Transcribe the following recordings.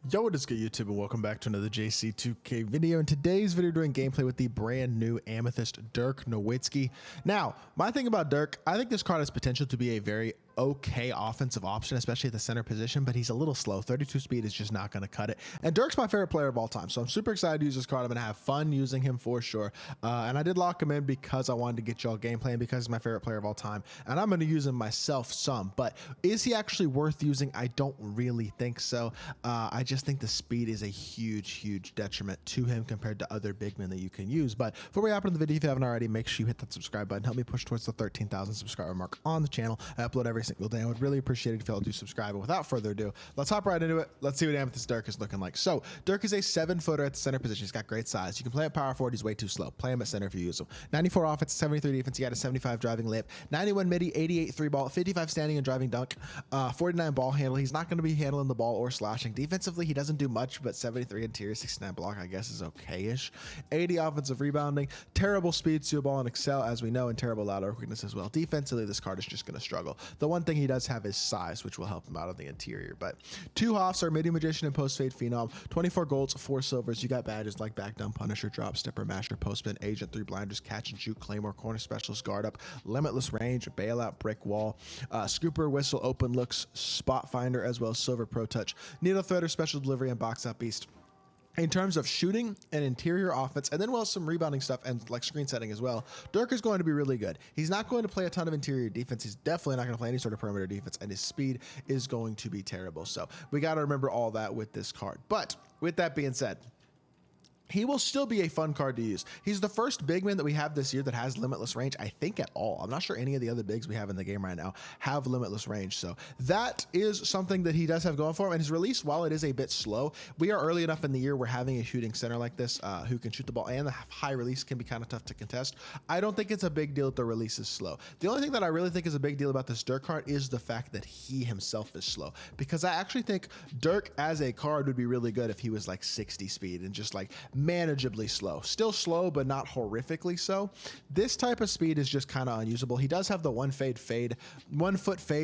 Yo, what is good, YouTube, and welcome back to another JC2K video. In today's video, doing gameplay with the brand new Amethyst DIRK NOWITZKI. Now, my thing about DIRK, I think this card has potential to be a very okay offensive option, especially at the center position, but he's a little slow. 32 speed is just not going to cut it. And DIRK's my favorite player of all time, so I'm super excited to use this card. I'm going to have fun using him for sure. And I did lock him in because I wanted to get y'all gameplay and because he's my favorite player of all time. And I'm going to use him myself some, but is he actually worth using? I don't really think so. I just think the speed is a huge detriment to him compared to other big men that you can use. But before we hop into the video, if you haven't already, make sure you hit that subscribe button. Help me push towards the 13,000 subscriber mark on the channel. I upload every single day. I would really appreciate it if y'all do subscribe. And without further ado, let's hop right into it. Let's see what Amethyst DIRK is looking like. So DIRK is a 7-footer at the center position. He's got great size. You can play at power forward. He's way too slow. Play him at center if you use him. 94 offense, 73 defense. He got a 75 driving layup, 91 midi, 88 three ball, 55 standing and driving dunk, 49 ball handle. He's not going to be handling the ball or slashing. Defensively, he doesn't do much, but 73 interior, 69 block, I guess, is okay-ish. 80 offensive rebounding, terrible speed, steal ball, and excel, as we know, and terrible lateral quickness as well. Defensively, this card is just going to struggle. The one thing he does have is size, which will help him out on the interior. But 2 Hoffs are Midi Magician and Post Fade Phenom, 24 golds, 4 silvers. You got badges like Back Down Punisher, Drop Stepper, Master, Postman, Agent, 3 Blinders, Catch and Shoot, Claymore, Corner Specialist, Guard Up, Limitless Range, Bailout, Brick Wall, Scooper, Whistle, Open Looks, Spot Finder, as well as Silver Pro Touch, Needle Threader, Special Delivery, and Box Out Beast. In terms of shooting and interior offense, and then some rebounding stuff and like screen setting as well, DIRK is going to be really good. He's not going to play a ton of interior defense. He's definitely not going to play any sort of perimeter defense, and his speed is going to be terrible. So we got to remember all that with this card. But with that being said, he will still be a fun card to use. He's the first big man that we have this year that has limitless range, I think, at all. I'm not sure any of the other bigs we have in the game right now have limitless range. So that is something that he does have going for him. And his release, while it is a bit slow, we are early enough in the year where having a shooting center like this who can shoot the ball and the high release can be kind of tough to contest. I don't think it's a big deal that the release is slow. The only thing that I really think is a big deal about this DIRK card is the fact that he himself is slow, because I actually think DIRK as a card would be really good if he was like 60 speed and just like manageably slow. Still slow, but not horrifically so. This type of speed is just kind of unusable. He does have the 1 foot fade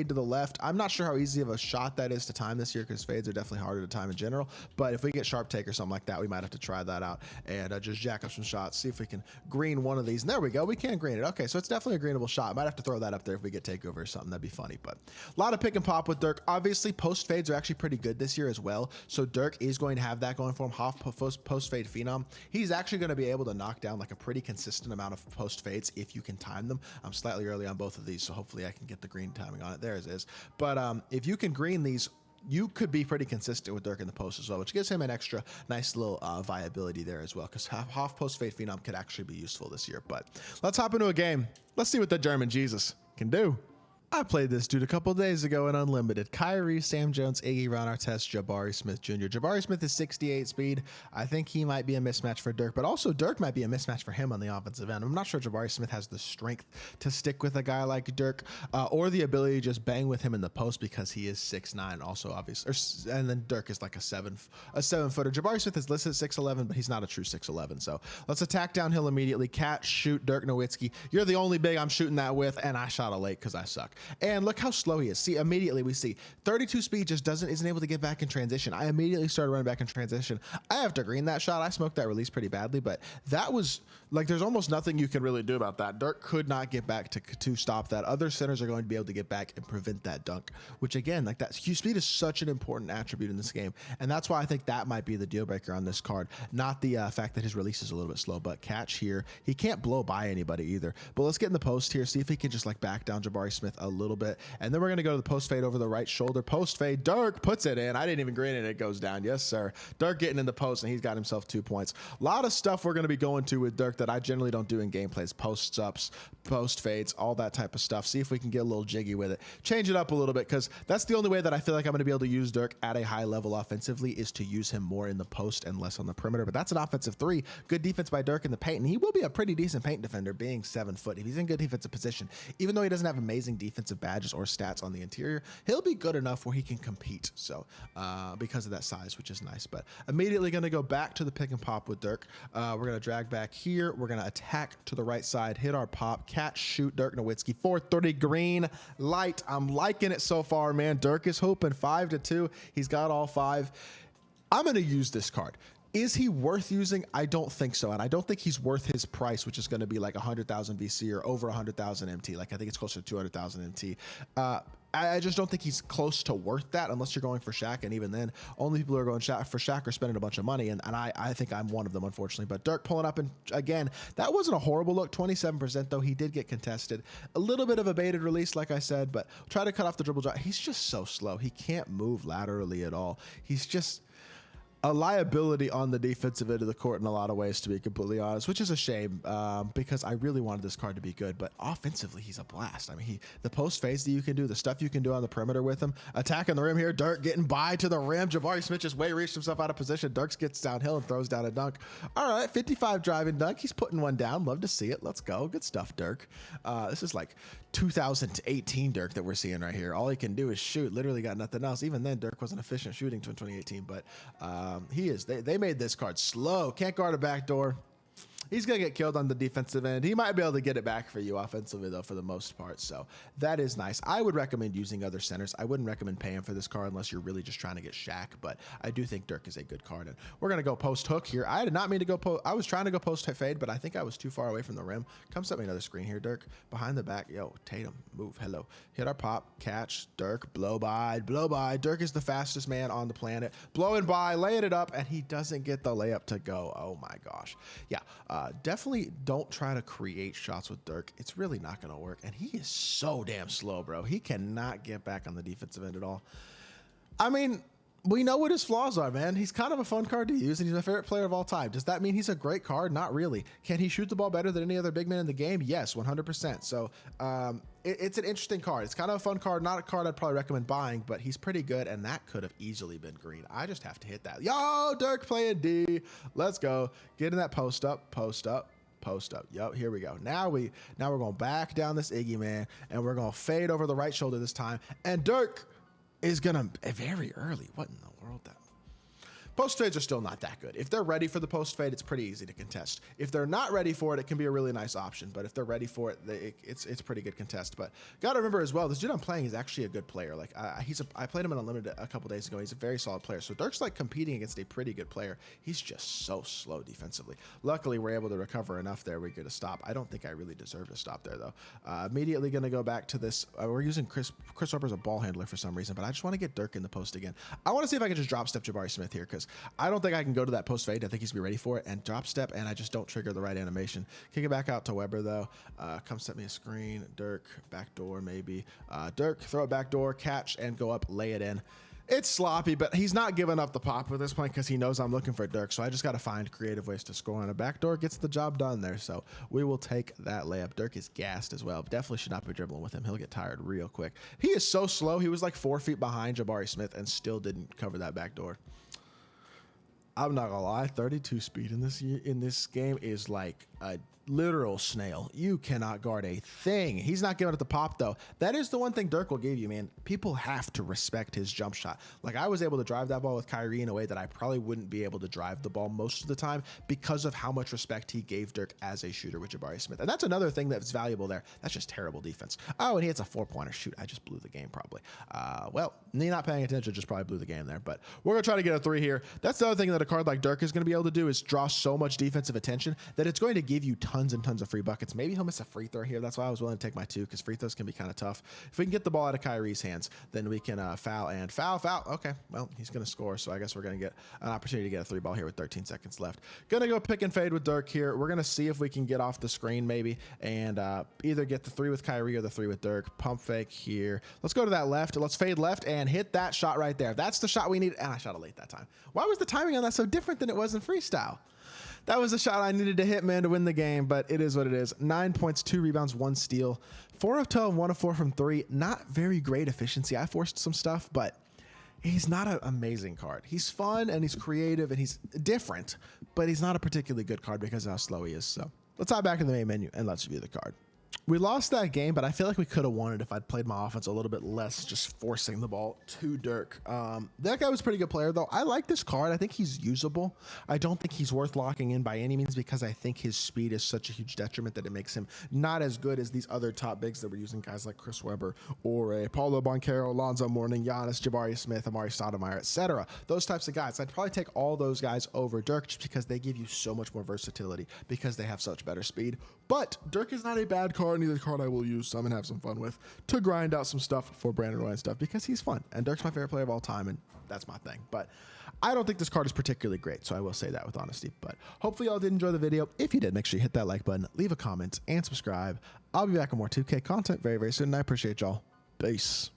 to the left. I'm not sure how easy of a shot that is to time this year, because fades are definitely harder to time in general. But if we get sharp take or something like that, we might have to try that out and just jack up some shots, see if we can green one of these. And there we go. We can green it. Okay, so it's definitely a greenable shot. Might have to throw that up there if we get takeover or something. That'd be funny. But a lot of pick and pop with DIRK. Obviously, post fades are actually pretty good this year as well. So DIRK is going to have that going for him. Half post fade phenom. He's actually going to be able to knock down like a pretty consistent amount of post fades if you can time them. I'm slightly early on both of these, so hopefully I can get the green timing on it. There it is. But if you can green these, you could be pretty consistent with DIRK in the post as well, which gives him an extra nice little viability there as well, because half post fade phenom could actually be useful this year. But let's hop into a game. Let's see what the German Jesus can do. I played this dude a couple days ago in Unlimited. Kyrie, Sam Jones, Iggy, Ron Artest, Jabari Smith Jr. Jabari Smith is 68 speed. I think he might be a mismatch for DIRK, but also DIRK might be a mismatch for him on the offensive end. I'm not sure Jabari Smith has the strength to stick with a guy like DIRK or the ability to just bang with him in the post, because he is 6'9", also obviously. And then DIRK is like a 7-footer. Jabari Smith is listed 6'11", but he's not a true 6'11". So let's attack downhill immediately. Catch, shoot, DIRK NOWITZKI. You're the only big I'm shooting that with, and I shot a late because I suck. And look how slow he is. See, immediately we see 32 speed just isn't able to get back in transition. I immediately started running back in transition. I have to green that shot. I smoked that release pretty badly, but that was like, there's almost nothing you can really do about that. DIRK could not get back to stop that. Other centers are going to be able to get back and prevent that dunk, which again, like that speed is such an important attribute in this game. And that's why I think that might be the deal breaker on this card. Not the fact that his release is a little bit slow, but catch here. He can't blow by anybody either. But let's get in the post here. See if he can just like back down Jabari Smith a little bit. And then we're going to go to the post fade over the right shoulder. Post fade. DIRK puts it in. I didn't even green it. It goes down. Yes, sir. DIRK getting in the post, and he's got himself 2 points. A lot of stuff we're going to be going to with DIRK that I generally don't do in gameplays. Posts ups, post fades, all that type of stuff. See if we can get a little jiggy with it. Change it up a little bit, because that's the only way that I feel like I'm going to be able to use DIRK at a high level offensively, is to use him more in the post and less on the perimeter. But that's an offensive 3. Good defense by DIRK in the paint, and he will be a pretty decent paint defender being 7 foot. If he's in good defensive position, even though he doesn't have amazing defensive badges or stats on the interior, he'll be good enough where he can compete. So because of that size, which is nice. But immediately going to go back to the pick and pop with DIRK. We're going to drag back here. We're going to attack to the right side, hit our pop, catch, shoot, DIRK NOWITZKI, 430 green light. I'm liking it so far, man. DIRK is hoping 5-2. He's got all 5. I'm going to use this card. Is he worth using? I don't think so. And I don't think he's worth his price, which is going to be like 100,000 VC or over 100,000 MT. Like I think it's closer to 200,000 MT. I just don't think he's close to worth that unless you're going for Shaq. And even then, only people who are going for Shaq are spending a bunch of money. And I think I'm one of them, unfortunately. But DIRK pulling up, and again, that wasn't a horrible look. 27% though. He did get contested. A little bit of a baited release, like I said, but try to cut off the dribble drive. He's just so slow. He can't move laterally at all. He's just a liability on the defensive end of the court in a lot of ways, to be completely honest, which is a shame because I really wanted this card to be good. But offensively, he's a blast. I mean, the post phase that you can do, the stuff you can do on the perimeter with him, attacking the rim here. DIRK getting by to the rim. Jabari Smith just way reached himself out of position. DIRK gets downhill and throws down a dunk. All right, 55 driving dunk. He's putting one down. Love to see it. Let's go. Good stuff, DIRK. This is like 2018 DIRK that we're seeing right here. All he can do is shoot. Literally got nothing else. Even then, DIRK wasn't efficient shooting to 2018, but he is. They made this card slow. Can't guard a backdoor. He's going to get killed on the defensive end. He might be able to get it back for you offensively, though, for the most part. So that is nice. I would recommend using other centers. I wouldn't recommend paying for this card unless you're really just trying to get Shaq. But I do think DIRK is a good card. And we're going to go post hook here. I did not mean to go post. I was trying to go post fade, but I think I was too far away from the rim. Come set me another screen here, DIRK. Behind the back. Yo, Tatum, move. Hello. Hit our pop. Catch. DIRK. Blow by. Blow by. DIRK is the fastest man on the planet. Blowing by. Laying it up. And he doesn't get the layup to go. Oh, my gosh. Yeah. Definitely don't try to create shots with DIRK. It's really not going to work. And he is so damn slow, bro. He cannot get back on the defensive end at all. I mean, we know what his flaws are, man. He's kind of a fun card to use, and he's my favorite player of all time. Does that mean he's a great card? Not really. Can he shoot the ball better than any other big man in the game? Yes, 100%. So it's an interesting card. It's kind of a fun card. Not a card I'd probably recommend buying, but he's pretty good, and that could have easily been green. I just have to hit that. Yo, DIRK playing D. Let's go. Get in that post up, post up. Post up. Yep, here we go. Now we're going back down this Iggy, man, and we're going to fade over the right shoulder this time. And DIRK is going to very early. What in the world? That post fades are still not that good. If they're ready for the post fade, it's pretty easy to contest. If they're not ready for it, it can be a really nice option. But if they're ready for it, it's pretty good contest. But gotta remember as well, this dude I'm playing is actually a good player. Like I played him in Unlimited a couple days ago. He's a very solid player. So DIRK's like competing against a pretty good player. He's just so slow defensively. Luckily, we're able to recover enough there. We get a stop. I don't think I really deserve to stop there though. Immediately gonna go back to this. We're using Chris Harper as a ball handler for some reason, but I just want to get DIRK in the post again. I want to see if I can just drop step Jabari Smith here because I don't think I can go to that post fade. I think he's gonna be ready for it and drop step, and I just don't trigger the right animation. Kick it back out to Weber though. Come set me a screen. DIRK backdoor maybe. DIRK throw it backdoor, catch and go up, lay it in. It's sloppy, but he's not giving up the pop at this point because he knows I'm looking for DIRK. So I just got to find creative ways to score on a backdoor. Gets the job done there. So we will take that layup. DIRK is gassed as well. Definitely should not be dribbling with him. He'll get tired real quick. He is so slow. He was like 4 feet behind Jabari Smith and still didn't cover that backdoor. I'm not gonna lie, 32 speed in this game is like a literal snail. You cannot guard a thing. He's not giving it the pop though. That is the one thing DIRK will give you, man. People have to respect his jump shot. Like I was able to drive that ball with Kyrie in a way that I probably wouldn't be able to drive the ball most of the time because of how much respect he gave DIRK as a shooter with Jabari Smith. And that's another thing that's valuable there. That's just terrible defense. Oh, and he hits a 4-pointer. Shoot, I just blew the game probably. Well, me not paying attention just probably blew the game there, but we're gonna try to get a 3 here. That's the other thing that a card like DIRK is gonna be able to do is draw so much defensive attention that it's going to give you tons and tons of free buckets. Maybe he'll miss a free throw here. That's why I was willing to take my 2 because free throws can be kind of tough. If we can get the ball out of Kyrie's hands, then we can foul and foul. Okay, well, he's going to score, so I guess we're going to get an opportunity to get a 3 ball here with 13 seconds left. Going to go pick and fade with DIRK here. We're going to see if we can get off the screen maybe and either get the 3 with Kyrie or the 3 with DIRK. Pump fake here. Let's go to that left. Let's fade left and hit that shot right there. That's the shot we need. And I shot it late that time. Why was the timing on that so different than it was in freestyle? That was the shot I needed to hit, man, to win the game, but it is what it is. 9 points, 2 rebounds, 1 steal. 4 of 12, 1 of 4 from 3. Not very great efficiency. I forced some stuff, but he's not an amazing card. He's fun, and he's creative, and he's different, but he's not a particularly good card because of how slow he is. So let's hop back in the main menu, and let's review the card. We lost that game, but I feel like we could have won it if I'd played my offense a little bit less, just forcing the ball to Dirk. That guy was a pretty good player, though. I like this card. I think he's usable. I don't think he's worth locking in by any means because I think his speed is such a huge detriment that it makes him not as good as these other top bigs that we're using, guys like Chris Webber or a Paulo Banchero, Alonzo Mourning, Giannis, Jabari Smith, Amari Stoudemire, etc. Those types of guys. I'd probably take all those guys over Dirk just because they give you so much more versatility because they have such better speed. But Dirk is not a bad card. Neither card I will use some and have some fun with to grind out some stuff for Brandon Roy and stuff because he's fun. And Dirk's my favorite player of all time, and that's my thing. But I don't think this card is particularly great, so I will say that with honesty. But hopefully y'all did enjoy the video. If you did, make sure you hit that like button, leave a comment, and subscribe. I'll be back with more 2K content very, very soon, and I appreciate y'all. Peace.